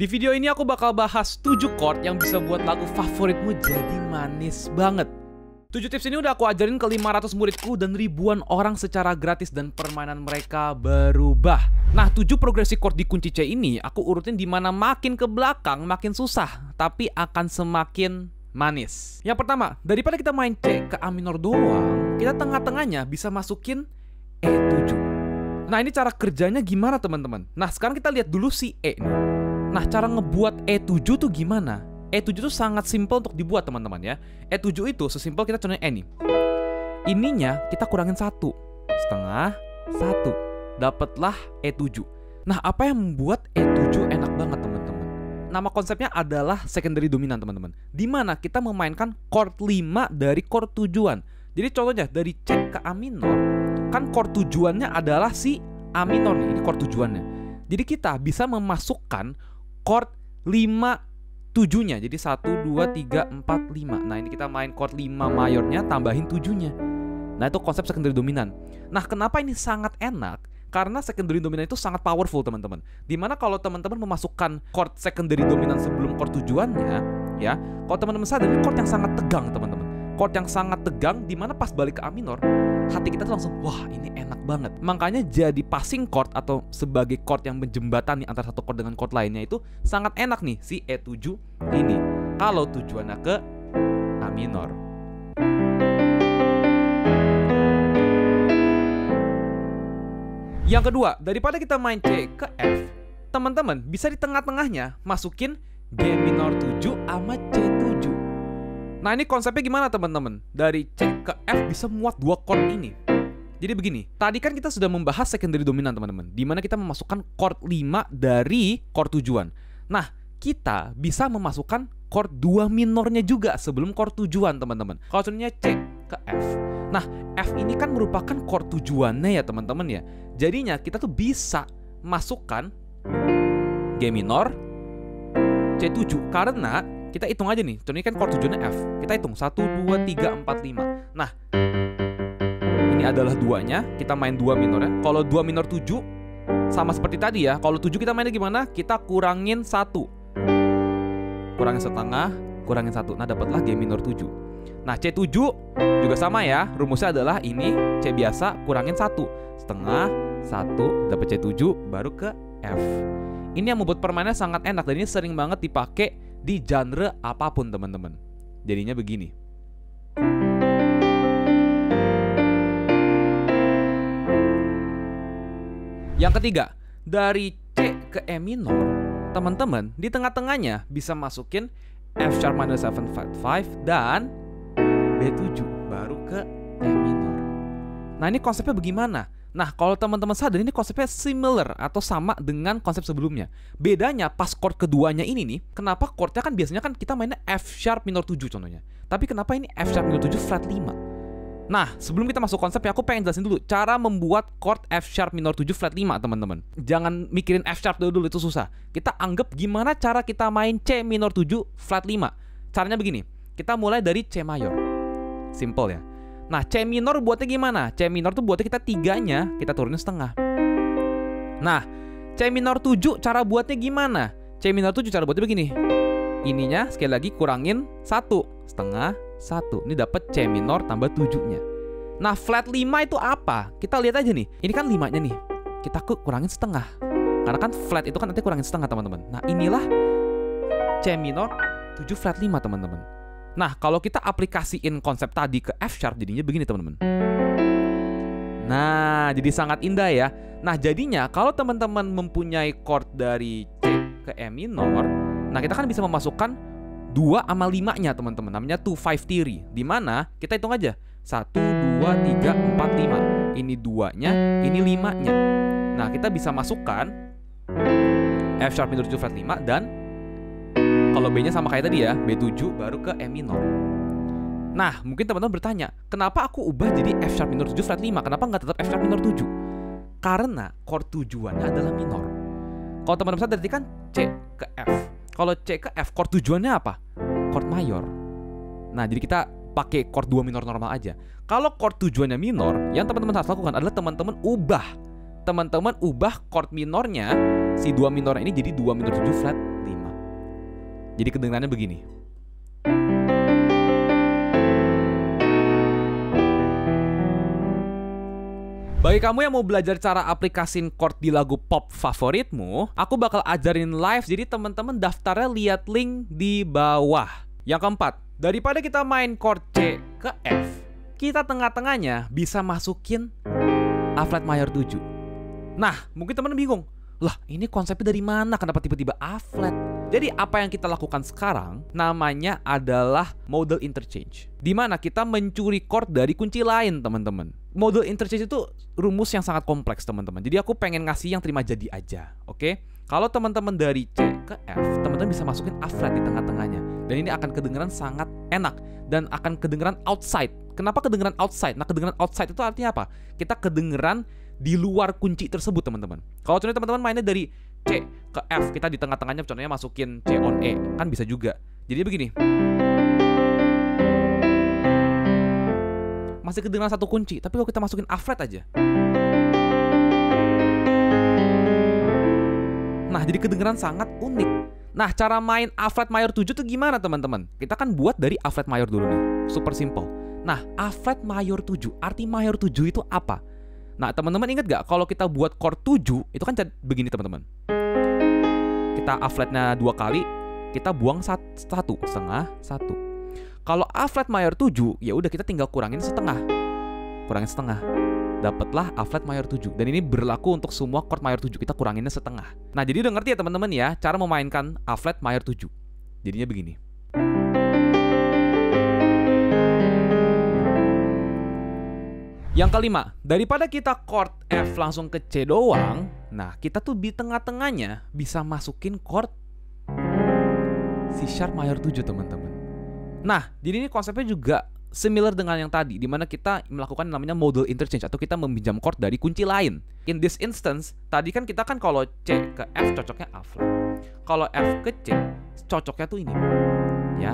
Di video ini aku bakal bahas 7 chord yang bisa buat lagu favoritmu jadi manis banget. 7 tips ini udah aku ajarin ke 500 muridku dan ribuan orang secara gratis dan permainan mereka berubah. Nah, 7 progresi chord di kunci C ini aku urutin dimana makin ke belakang makin susah, tapi akan semakin manis. Yang pertama, daripada kita main C ke A minor doang, kita tengah-tengahnya bisa masukin E7. Nah, ini cara kerjanya gimana teman-teman? Nah, sekarang kita lihat dulu si E nih. Nah, cara ngebuat E7 tuh gimana? E7 tuh sangat simpel untuk dibuat teman-teman ya. E7 itu sesimpel kita contohnya E nih. Ininya kita kurangin 1,5, 1. Dapatlah E7. Nah, apa yang membuat E7 enak banget teman-teman? Nama konsepnya adalah secondary dominant teman-teman. Dimana kita memainkan chord 5 dari chord tujuan. Jadi contohnya dari C ke A minor, kan chord tujuannya adalah si A minor nih, ini chord tujuannya. Jadi kita bisa memasukkan chord 5 7-nya. Jadi 1, 2, 3, 4, 5. Nah, ini kita main chord 5 mayornya tambahin 7-nya. Nah, itu konsep secondary dominant. Nah, kenapa ini sangat enak? Karena secondary dominant itu sangat powerful, teman-teman. Dimana kalau teman-teman memasukkan chord secondary dominant sebelum chord tujuannya, ya, kalau teman-teman sadar ini chord yang sangat tegang, teman-teman. Chord yang sangat tegang, dimana pas balik ke A minor, hati kita tuh langsung, wah ini enak banget. Makanya jadi passing chord atau sebagai chord yang menjembatani antara satu chord dengan chord lainnya itu sangat enak nih si E7 ini. Kalau tujuannya ke A minor. Yang kedua, daripada kita main C ke F, teman-teman bisa di tengah-tengahnya masukin G minor 7 sama C7. Nah, ini konsepnya gimana teman-teman? Dari C ke F bisa muat 2 chord ini. Jadi begini, tadi kan kita sudah membahas secondary dominant teman-teman, dimana kita memasukkan chord 5 dari chord tujuan. Nah, kita bisa memasukkan chord 2 minornya juga sebelum chord tujuan teman-teman. Kalau contohnya C ke F. Nah, F ini kan merupakan chord tujuannya ya teman-teman ya. Jadinya kita tuh bisa masukkan G minor, C7 karena kita hitung aja nih, contohnya kan chord tujuannya F. Kita hitung 1, 2, 3, 4, 5. Nah, ini adalah 2-nya, kita main 2 minornya. Kalau 2 minor 7, sama seperti tadi ya. Kalau 7 kita mainnya gimana? Kita kurangin 1. Kurangin setengah, kurangin 1. Nah, dapatlah G minor 7. Nah, C7 juga sama ya. Rumusnya adalah ini, C biasa, kurangin 1. Setengah, 1, dapat C7, baru ke F. Ini yang membuat permainannya sangat enak. Dan ini sering banget dipakai di genre apapun teman-teman. Jadinya begini. Yang ketiga, dari C ke E minor, teman-teman di tengah-tengahnya bisa masukin F sharp minor 7 flat 5 dan B7 baru ke E minor. Nah, ini konsepnya bagaimana? Nah, kalau teman-teman sadar ini konsepnya similar atau sama dengan konsep sebelumnya. Bedanya pas chord keduanya ini nih, kenapa chordnya kan biasanya kan kita mainnya F sharp minor 7 contohnya. Tapi kenapa ini F sharp minor 7 flat 5? Nah, sebelum kita masuk konsep ya, aku pengen jelasin dulu cara membuat chord F sharp minor 7 flat 5 teman-teman. Jangan mikirin F sharp dulu, itu susah. Kita anggap gimana cara kita main C minor 7 flat 5. Caranya begini, kita mulai dari C mayor. Simple ya. Nah, C minor buatnya gimana? C minor tuh buatnya kita 3-nya kita turunin setengah. Nah, C minor 7 cara buatnya gimana? C minor 7 cara buatnya begini. Ininya sekali lagi kurangin 1, setengah, 1. Ini dapat C minor tambah 7-nya. Nah, flat 5 itu apa? Kita lihat aja nih. Ini kan 5-nya nih. Kita kurangin setengah. Karena kan flat itu kan nanti kurangin setengah teman-teman. Nah, inilah C minor 7 flat 5 teman-teman. Nah, kalau kita aplikasiin konsep tadi ke F sharp jadinya begini teman-teman. Nah, jadi sangat indah ya. Nah, jadinya kalau teman-teman mempunyai chord dari C ke E minor, nah kita kan bisa memasukkan 2 sama 5-nya teman-teman. Namanya 2-5 theory. Dimana kita hitung aja 1, 2, 3, 4, 5. Ini 2-nya, ini 5-nya. Nah, kita bisa masukkan F sharp minor 7 flat 5 dan kalau B-nya sama kayak tadi ya, B7 baru ke E minor. Nah, mungkin teman-teman bertanya, kenapa aku ubah jadi F sharp minor 7 flat 5? Kenapa nggak tetap F sharp minor 7? Karena chord tujuannya adalah minor. Kalau teman-teman sadar tadi kan C ke F. Kalau C ke F, chord tujuannya apa? Chord mayor. Nah, jadi kita pakai chord 2 minor normal aja. Kalau chord tujuannya minor, yang teman-teman harus lakukan adalah teman-teman ubah chord minornya si 2 minor ini jadi 2 minor 7 flat 5. Jadi kedengarannya begini. Bagi kamu yang mau belajar cara aplikasiin chord di lagu pop favoritmu, aku bakal ajarin live, jadi teman-teman daftarnya lihat link di bawah. Yang keempat, daripada kita main chord C ke F, kita tengah-tengahnya bisa masukin A flat mayor 7. Nah, mungkin teman bingung, lah ini konsepnya dari mana? Kenapa tiba-tiba A flat? Jadi apa yang kita lakukan sekarang namanya adalah modal interchange, di mana kita mencuri chord dari kunci lain, teman-teman. Modal interchange itu rumus yang sangat kompleks, teman-teman. Jadi aku pengen ngasih yang terima jadi aja, oke? Kalau teman-teman dari C ke F, teman-teman bisa masukin A flat di tengah-tengahnya, dan ini akan kedengeran sangat enak dan akan kedengeran outside. Kenapa kedengeran outside? Nah, kedengeran outside itu artinya apa? Kita kedengeran di luar kunci tersebut, teman-teman. Kalau contohnya teman-teman mainnya dari C ke F, kita di tengah-tengahnya contohnya masukin C on E, kan bisa juga. Jadi begini, masih kedengeran satu kunci, tapi kalau kita masukin A flat aja, nah jadi kedengeran sangat unik. Nah, cara main A flat mayor 7 tuh gimana, teman-teman? Kita kan buat dari A flat mayor dulu nih, super simple. Nah, A flat mayor 7, arti mayor 7 itu apa? Nah, teman-teman ingat gak kalau kita buat chord 7 itu kan begini, teman-teman. Kita A flatnya 2 kali, kita buang 1 setengah 1. Kalau A flat mayor 7, ya udah kita tinggal kurangin setengah. Kurangin setengah. Dapatlah A flat mayor 7. Dan ini berlaku untuk semua chord mayor 7, kita kuranginnya setengah. Nah, jadi udah ngerti ya teman-teman ya cara memainkan A flat mayor 7. Jadinya begini. Yang kelima, daripada kita chord F langsung ke C doang, nah kita tuh di tengah-tengahnya bisa masukin chord C sharp mayor 7, teman-teman. Nah, jadi ini konsepnya juga similar dengan yang tadi, dimana kita melakukan namanya modal interchange atau kita meminjam chord dari kunci lain. In this instance, tadi kan kita kan kalau C ke F cocoknya A flat. Kalau F ke C cocoknya tuh ini, ya.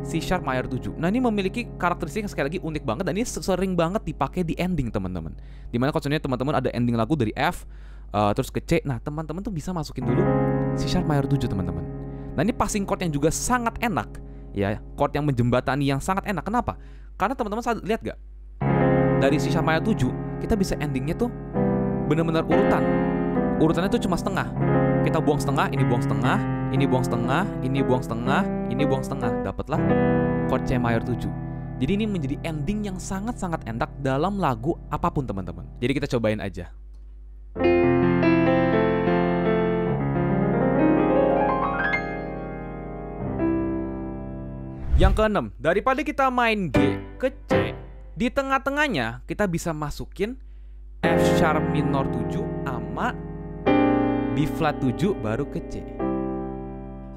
C sharp mayor 7. Nah, ini memiliki karakteristik yang sekali lagi unik banget dan ini sering banget dipakai di ending, teman-teman. Dimana contohnya teman-teman ada ending lagu dari F terus ke C. Nah, teman-teman tuh bisa masukin dulu C sharp mayor 7, teman-teman. Nah, ini passing chord yang juga sangat enak, ya. Chord yang menjembatani yang sangat enak. Kenapa? Karena teman-teman lihat gak? Dari C sharp mayor 7 kita bisa endingnya tuh benar-benar urutan. Urutannya tuh cuma setengah. Kita buang setengah, ini buang setengah, ini buang setengah, ini buang setengah, ini buang setengah. Dapatlah chord C mayor 7. Jadi ini menjadi ending yang sangat-sangat enak dalam lagu apapun, teman-teman. Jadi kita cobain aja. Yang keenam, daripada kita main G ke C, di tengah-tengahnya kita bisa masukin F sharp minor 7 sama B flat 7 baru ke C.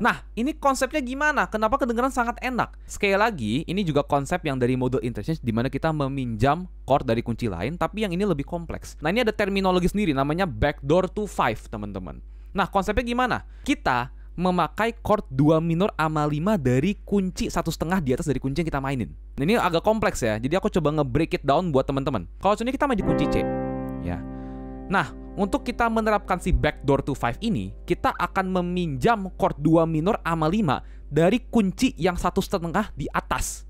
Nah, ini konsepnya gimana? Kenapa kedengeran sangat enak? Sekali lagi, ini juga konsep yang dari modal interchange, di mana kita meminjam chord dari kunci lain, tapi yang ini lebih kompleks. Nah, ini ada terminologi sendiri, namanya backdoor to 5, teman-teman. Nah, konsepnya gimana? Kita memakai chord 2 minor sama 5 dari kunci 1,5 di atas dari kunci yang kita mainin. Nah, ini agak kompleks ya, jadi aku coba nge-break it down buat teman-teman. Kalau contohnya kita main di kunci C, ya. Nah, untuk kita menerapkan si backdoor to 5 ini, kita akan meminjam chord 2 minor sama 5 dari kunci yang 1,5 di atas.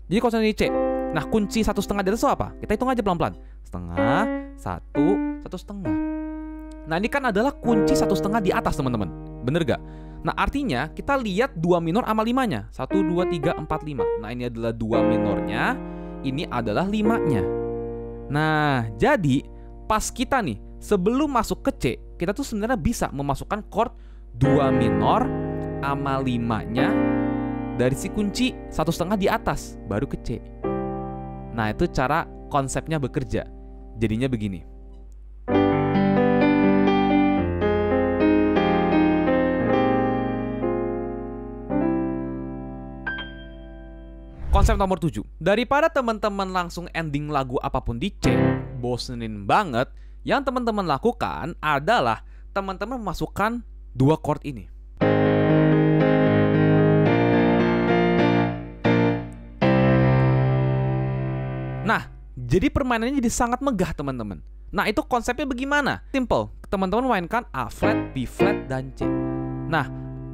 Jadi kalau contohnya C, nah kunci 1,5 di atas itu apa? Kita hitung aja pelan-pelan. Setengah, 1, 1,5. Nah, ini kan adalah kunci 1,5 di atas, teman-teman. Bener gak? Nah, artinya kita lihat 2 minor sama 5-nya. 1, 2, 3, 4, 5. Nah, ini adalah 2 minornya, ini adalah 5-nya. Nah, jadi pas kita nih sebelum masuk ke C, kita tuh sebenarnya bisa memasukkan chord 2 minor sama 5-nya dari si kunci 1,5 di atas baru ke C. Nah, itu cara konsepnya bekerja. Jadinya begini. Konsep nomor 7. Daripada teman-teman langsung ending lagu apapun di C, bosenin banget, yang teman-teman lakukan adalah teman-teman memasukkan 2 chord ini. Nah, jadi permainannya jadi sangat megah, teman-teman. Nah, itu konsepnya bagaimana? Simple. teman-teman mainkan A flat, B flat, dan C. Nah,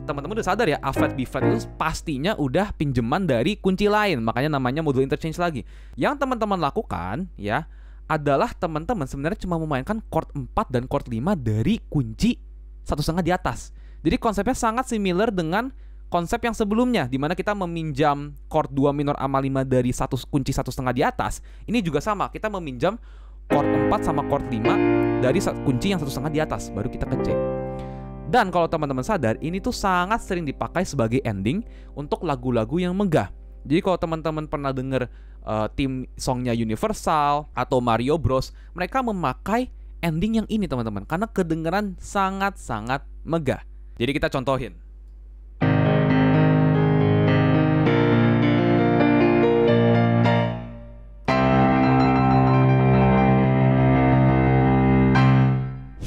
teman-teman udah sadar ya, A flat, B flat itu pastinya udah pinjeman dari kunci lain, makanya namanya modul interchange lagi. Yang teman-teman lakukan ya adalah teman-teman sebenarnya cuma memainkan chord 4 dan chord 5 dari kunci 1/2 di atas. Jadi konsepnya sangat similar dengan konsep yang sebelumnya, di mana kita meminjam chord 2 minor sama 5 dari kunci 1/2 di atas. Ini juga sama, kita meminjam chord 4 sama chord 5 dari kunci yang 1/2 di atas, baru kita ke C. Dan kalau teman-teman sadar, ini tuh sangat sering dipakai sebagai ending untuk lagu-lagu yang megah. Jadi kalau teman-teman pernah denger theme songnya Universal atau Mario Bros, mereka memakai ending yang ini teman-teman, karena kedengeran sangat-sangat megah. Jadi kita contohin.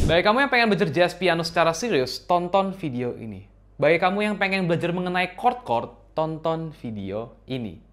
Bagi kamu yang pengen belajar jazz piano secara serius, tonton video ini. Bagi kamu yang pengen belajar mengenai chord-chord, tonton video ini.